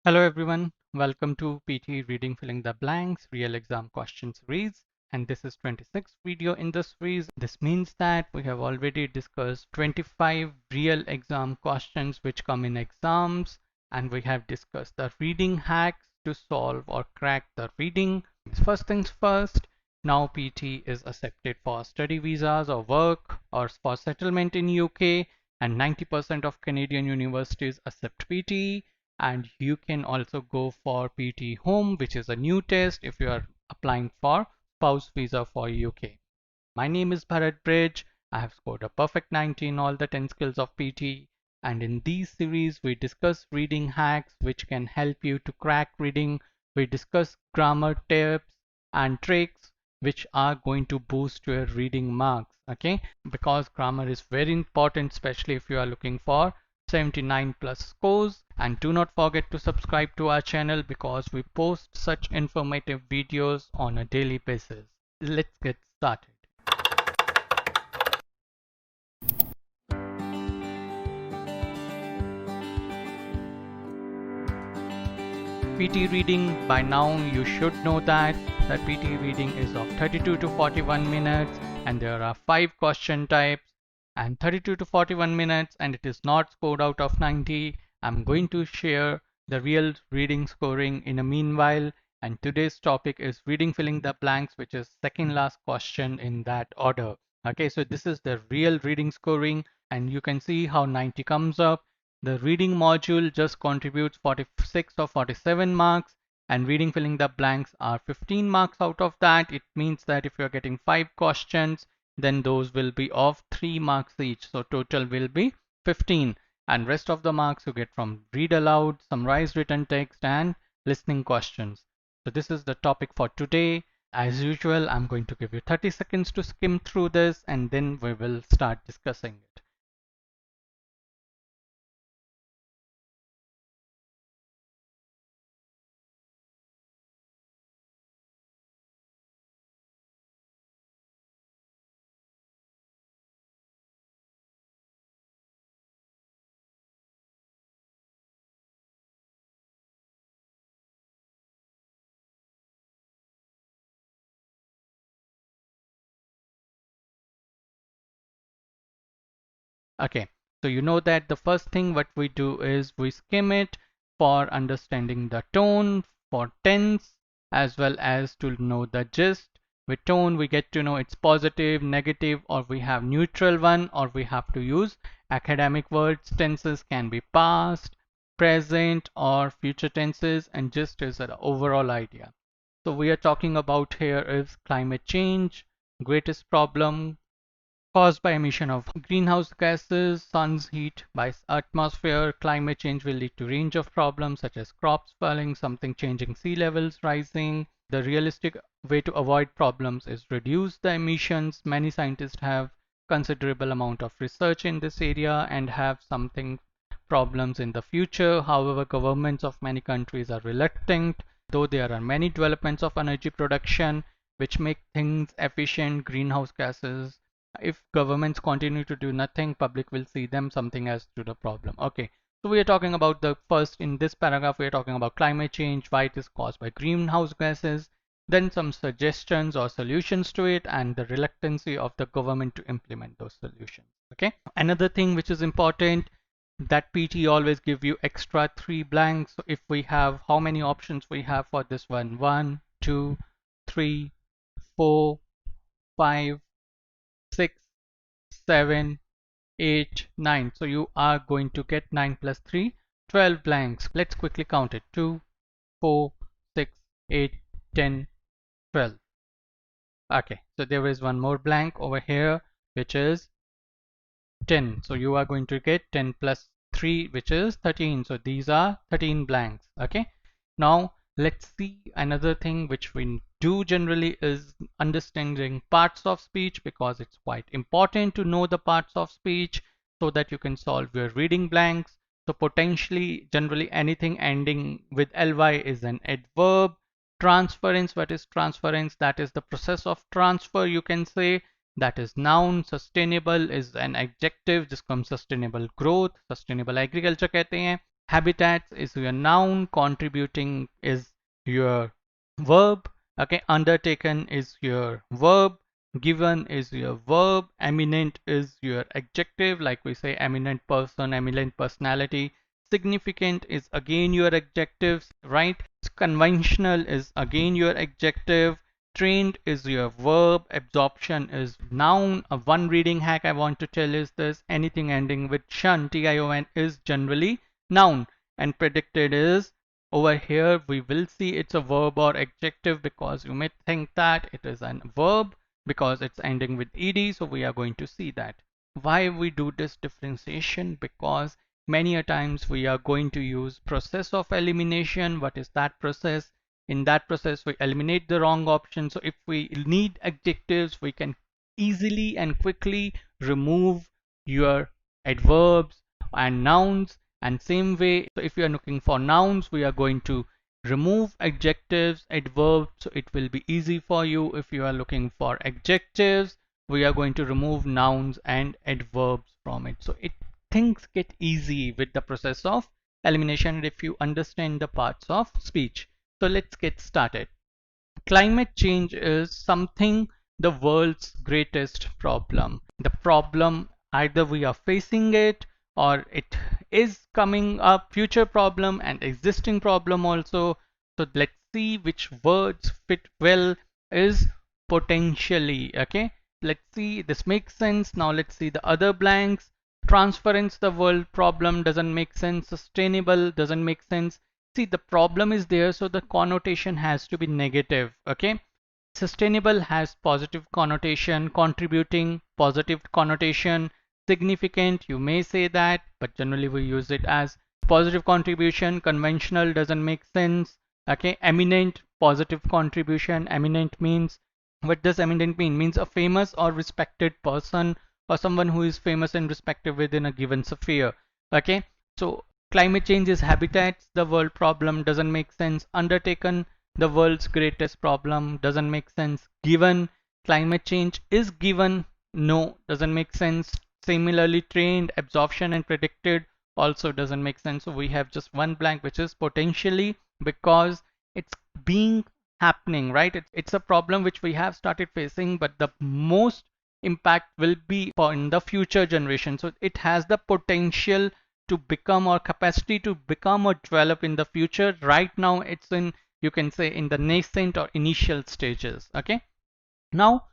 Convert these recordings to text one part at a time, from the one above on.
Hello everyone, welcome to PTE Reading Filling the Blanks Real Exam Question Series, and this is 26th video in the series. This means that we have already discussed 25 real exam questions which come in exams, and we have discussed the reading hacks to solve or crack the reading. First things first, now PTE is accepted for study visas or work or for settlement in UK, and 90% of Canadian universities accept PTE. And you can also go for PTE Home, which is a new test if you are applying for spouse visa for UK. My name is Bhrat Brij. I have scored a perfect 90 in all the 10 skills of PTE, and in these series we discuss reading hacks which can help you to crack reading. We discuss grammar tips and tricks which are going to boost your reading marks, okay? Because grammar is very important, especially if you are looking for 79 plus scores. And do not forget to subscribe to our channel because we post such informative videos on a daily basis. Let's get started. PTE reading, by now you should know that PTE reading is of 32 to 41 minutes and there are 5 question types and 32 to 41 minutes, and it is not scored out of 90. I'm going to share the real reading scoring in a meanwhile, and today's topic is reading filling the blanks, which is second last question in that order. Okay, so this is the real reading scoring and you can see how 90 comes up. The reading module just contributes 46 or 47 marks, and reading filling the blanks are 15 marks out of that. It means that if you're getting 5 questions, then those will be of 3 marks each. So total will be 15, and rest of the marks you get from read aloud, summarize written text, and listening questions. So this is the topic for today. As usual, I'm going to give you 30 seconds to skim through this and then we will start discussing it. Okay, so you know that the first thing what we do is we skim it for understanding the tone, for tense, as well as to know the gist. With tone, we get to know it's positive, negative, or we have neutral one, or we have to use academic words. Tenses can be past, present, or future tenses, and gist is an overall idea. So we are talking about here is climate change, greatest problem caused by emission of greenhouse gases, sun's heat by atmosphere. Climate change will lead to range of problems such as crops falling, something changing, sea levels rising. The realistic way to avoid problems is reduce the emissions. Many scientists have considerable amount of research in this area and have something problems in the future. However, governments of many countries are reluctant, though there are many developments of energy production which make things efficient. Greenhouse gases, if governments continue to do nothing, public will see them something as to the problem. Okay, so we are talking about the first, in this paragraph we are talking about climate change, why it is caused by greenhouse gases, then some suggestions or solutions to it, and the reluctancy of the government to implement those solutions. Okay, another thing which is important, that PT always give you extra 3 blanks. So if we have, how many options we have for this one? 1, 2, 3, 4, 5, 6, 7, 8, 9. So you are going to get 9 plus 3, 12 blanks. Let's quickly count it. 2, 4, 6, 8, 10, 12. Okay, so there is one more blank over here, which is 10. So you are going to get 10 plus 3, which is 13. So these are 13 blanks. Okay, now let's see another thing which we do generally is understanding parts of speech, because it's quite important to know the parts of speech so that you can solve your reading blanks. So potentially, generally anything ending with ly is an adverb. Transference, what is transference? That is the process of transfer, you can say. That is noun. Sustainable is an adjective, जिसको हम sustainable growth, sustainable agriculture कहते हैं. Habitats is your noun, contributing is your verb, okay, undertaken is your verb, given is your verb, eminent is your adjective, like we say eminent person, eminent personality, significant is again your adjectives, right? Conventional is again your adjective, trained is your verb, absorption is noun. One reading hack I want to tell is this: anything ending with shun, tion, is generally noun, and predicted is, over here we will see it's a verb or adjective, because you may think that it is a verb because it's ending with ed, so we are going to see that. Why we do this differentiation? Because many a times we are going to use process of elimination. What is that process? In that process we eliminate the wrong option, so if we need adjectives we can easily and quickly remove your adverbs and nouns. And same way, so if you are looking for nouns, we are going to remove adjectives, adverbs, so it will be easy for you. If you are looking for adjectives, we are going to remove nouns and adverbs from it. So things get easy with the process of elimination if you understand the parts of speech. So let's get started. Climate change is something, the world's greatest problem. The problem, either we are facing it or it is coming up, future problem and existing problem also. So let's see which words fit well. Is potentially, okay? Let's see, this makes sense. Now let's see the other blanks. Transference, the world problem, doesn't make sense. Sustainable doesn't make sense. See, the problem is there, so the connotation has to be negative, okay? Sustainable has positive connotation, contributing positive connotation, significant you may say that, but generally we use it as positive contribution. Conventional doesn't make sense, okay? Eminent, positive contribution. Eminent means, what does eminent mean? Means a famous or respected person, or someone who is famous and respected within a given sphere, okay? So climate change is habitats, the world problem, doesn't make sense. Undertaken, the world's greatest problem, doesn't make sense. Given, climate change is given, no, doesn't make sense. Similarly, trained, absorption and predicted also doesn't make sense. So we have just one blank, which is potentially, because it's being happening, right? It's a problem which we have started facing, but the most impact will be for in the future generation. So it has the potential to become, or capacity to become or develop in the future. Right now it's in, you can say, in the nascent or initial stages, okay? Now,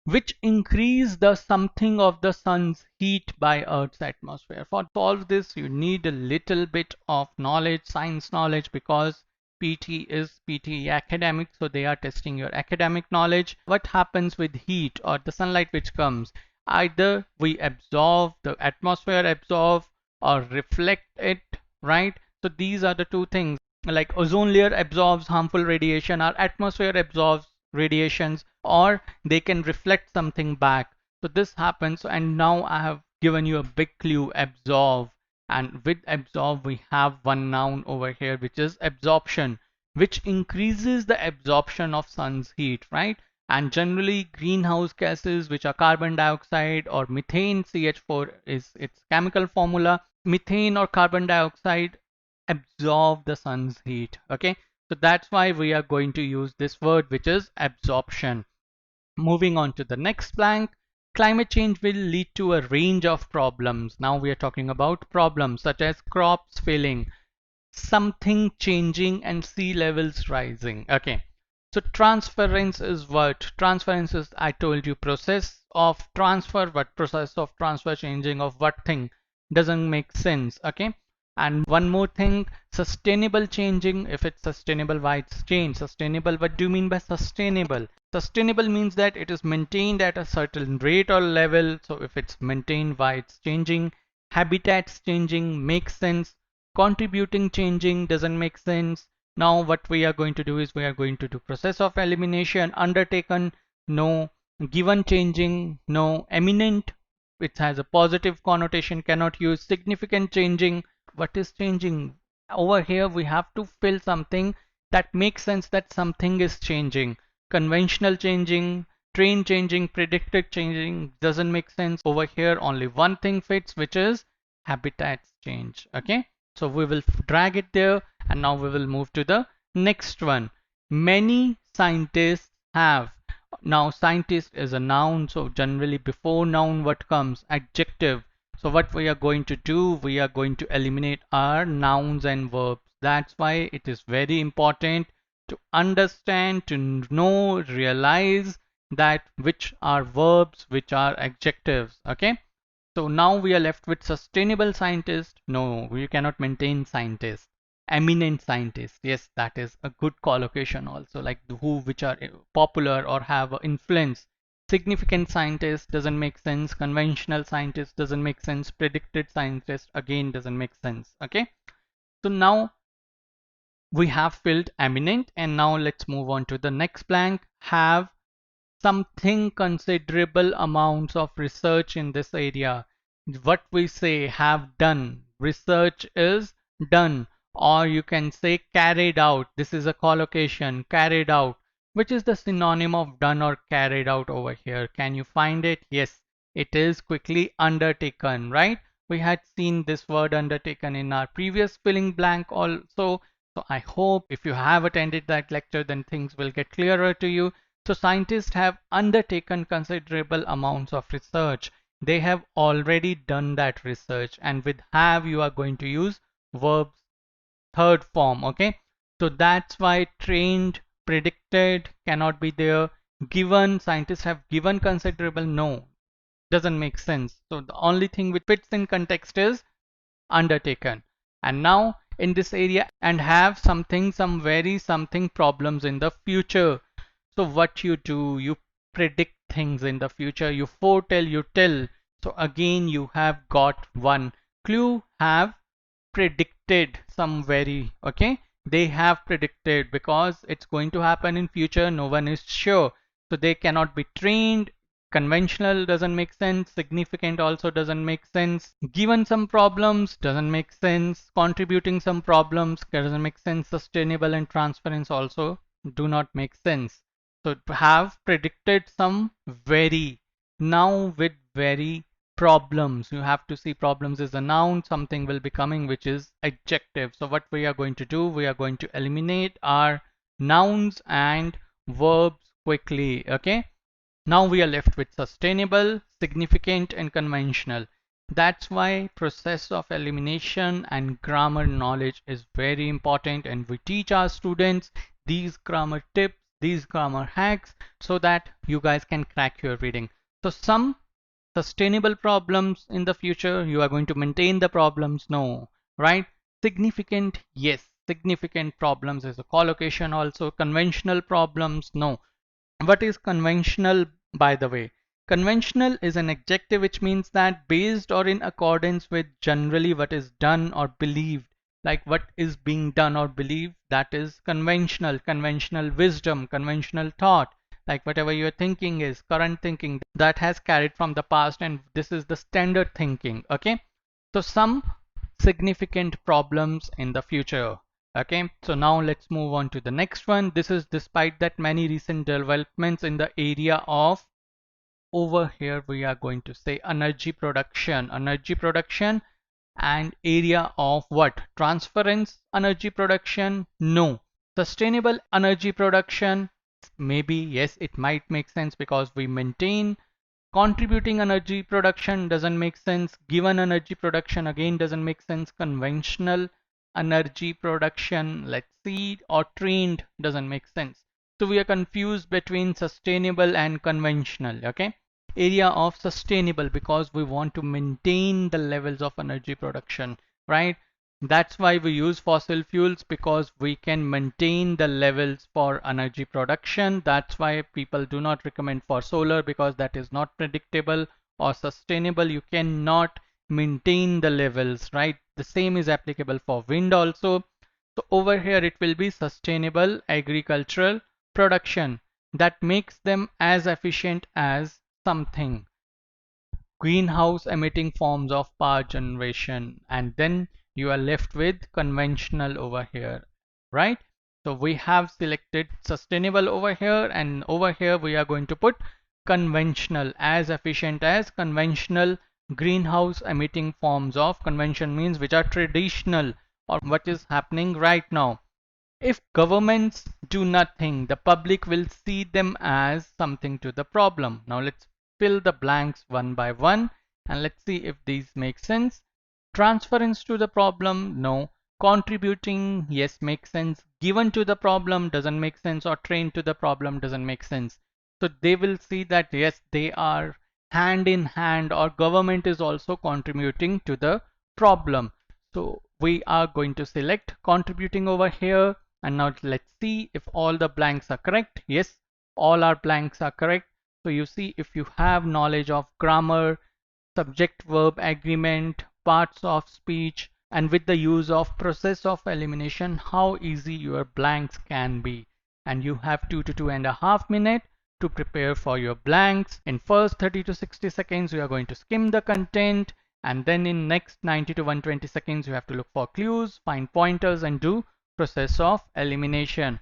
which increase the something of the sun's heat by Earth's atmosphere. For solve this, you need a little bit of knowledge, science knowledge, because PT is PTE academic, so they are testing your academic knowledge. What happens with heat or the sunlight which comes? Either we absorb, the atmosphere absorb, or reflect it, right? So these are the two things. Like ozone layer absorbs harmful radiation, our atmosphere absorbs radiations, or they can reflect something back. So this happens, and now I have given you a big clue: absorb. And with absorb we have one noun over here, which is absorption, which increases the absorption of sun's heat, right? And generally greenhouse gases, which are carbon dioxide or methane, CH4 is its chemical formula. Methane or carbon dioxide absorb the sun's heat, okay? So that's why we are going to use this word, which is absorption. Moving on to the next blank. Climate change will lead to a range of problems. Now we are talking about problems such as crops failing, something changing, and sea levels rising, okay? So transference is what? Transference is, I told you, process of transfer. What process of transfer? Changing of what thing? Doesn't make sense, okay? And one more thing, sustainable changing. If it's sustainable, why it's changed? Sustainable, what do you mean by sustainable? Sustainable means that it is maintained at a certain rate or level. So if it's maintained, why it's changing? Habitats changing makes sense. Contributing changing doesn't make sense. Now what we are going to do is we are going to do process of elimination. Undertaken, no. Given changing, no. Eminent, which has a positive connotation, cannot use. Significant changing, what is changing? Over here we have to fill something that makes sense that something is changing. Conventional changing, train changing, predicted changing doesn't make sense. Over here only one thing fits, which is habitats change, okay? So we will drag it there, and now we will move to the next one. Many scientists have. Now scientist is a noun, so generally before noun what comes? Adjective. So what we are going to do, we are going to eliminate our nouns and verbs. That's why it is very important to understand, to know, realize that which are verbs, which are adjectives. Okay. So now we are left with sustainable scientist. No, we cannot maintain scientist. Eminent scientist. Yes, that is a good collocation also, like which are popular or have influence. Significant scientist doesn't make sense. Conventional scientist doesn't make sense. Predicted scientist again doesn't make sense. Okay. So now we have filled eminent, and now let's move on to the next blank. Have something considerable amounts of research in this area. What we say have done. Research is done, or you can say carried out. This is a collocation, carried out. Which is the synonym of done or carried out over here? Can you find it? Yes, it is quickly undertaken, right? We had seen this word undertaken in our previous filling blank also. So I hope if you have attended that lecture, then things will get clearer to you. So scientists have undertaken considerable amounts of research. They have already done that research, and with have you are going to use verbs third form. Okay, so that's why trained, predicted cannot be there. Given, scientists have given considerable, no, doesn't make sense. So the only thing which fits in context is undertaken. And now in this area, and have something, some very something problems in the future. So what you do, you predict things in the future, you foretell, you tell. So again you have got one clue. Have predicted some very, okay, they have predicted because it's going to happen in future, no one is sure, so they cannot be trained. Conventional doesn't make sense. Significant also doesn't make sense. Given some problems doesn't make sense. Contributing some problems doesn't make sense. Sustainable and transference also do not make sense. So have predicted some very. Now with very problems, you have to see problems is a noun, something will be coming which is adjective. So what we are going to do, we are going to eliminate our nouns and verbs quickly. Okay, now we are left with sustainable, significant and conventional. That's why process of elimination and grammar knowledge is very important, and we teach our students these grammar tips, these grammar hacks, so that you guys can crack your reading. So some sustainable problems in the future, you are going to maintain the problems, no, right? Significant, yes, significant problems is a collocation also. Conventional problems, no. What is conventional, by the way? Conventional is an adjective which means that based or in accordance with generally what is done or believed. Like what is being done or believed, that is conventional. Conventional wisdom, conventional thought, like whatever you're thinking is current thinking that has carried from the past, and this is the standard thinking. Okay, so some significant problems in the future. Okay, so now let's move on to the next one. This is despite that many recent developments in the area of, over here we are going to say energy production. Energy production and area of what? Transference energy production? No. Sustainable energy production? Maybe, yes, it might make sense because we maintain. Contributing energy production doesn't make sense. Given energy production again doesn't make sense. Conventional energy production, let's see, or trained doesn't make sense. So we are confused between sustainable and conventional. Okay, area of sustainable because we want to maintain the levels of energy production, right? That's why we use fossil fuels, because we can maintain the levels for energy production. That's why people do not recommend for solar, because that is not predictable or sustainable. You cannot maintain the levels, right? The same is applicable for wind also. So over here it will be sustainable agricultural production that makes them as efficient as something. Greenhouse emitting forms of power generation, and then you are left with conventional over here, right? So we have selected sustainable over here, and over here we are going to put conventional, as efficient as conventional greenhouse emitting forms of convention means which are traditional or what is happening right now. If governments do nothing, the public will see them as something to the problem. Now let's fill the blanks one by one and let's see if these make sense. Transference to the problem, no. Contributing, yes, makes sense. Given to the problem doesn't make sense, or trained to the problem doesn't make sense. So they will see that yes, they are hand in hand, or government is also contributing to the problem. So we are going to select contributing over here. And now let's see if all the blanks are correct. Yes, all our blanks are correct. So you see, if you have knowledge of grammar, subject verb agreement, parts of speech, and with the use of process of elimination, how easy your blanks can be. And you have 2 to 2.5 minutes to prepare for your blanks. In first 30 to 60 seconds, you are going to skim the content, and then in next 90 to 120 seconds, you have to look for clues, find pointers, and do process of elimination.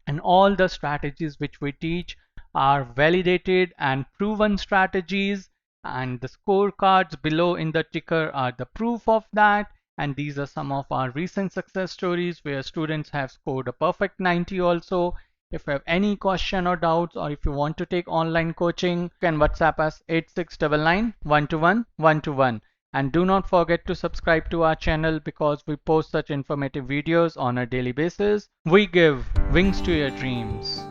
And all the strategies which we teach are validated and proven strategies, and the scorecards below in the ticker are the proof of that. And these are some of our recent success stories where students have scored a perfect 90 also. If you have any question or doubts, or if you want to take online coaching, you can WhatsApp us 8699 121 121. And do not forget to subscribe to our channel because we post such informative videos on a daily basis. We give wings to your dreams.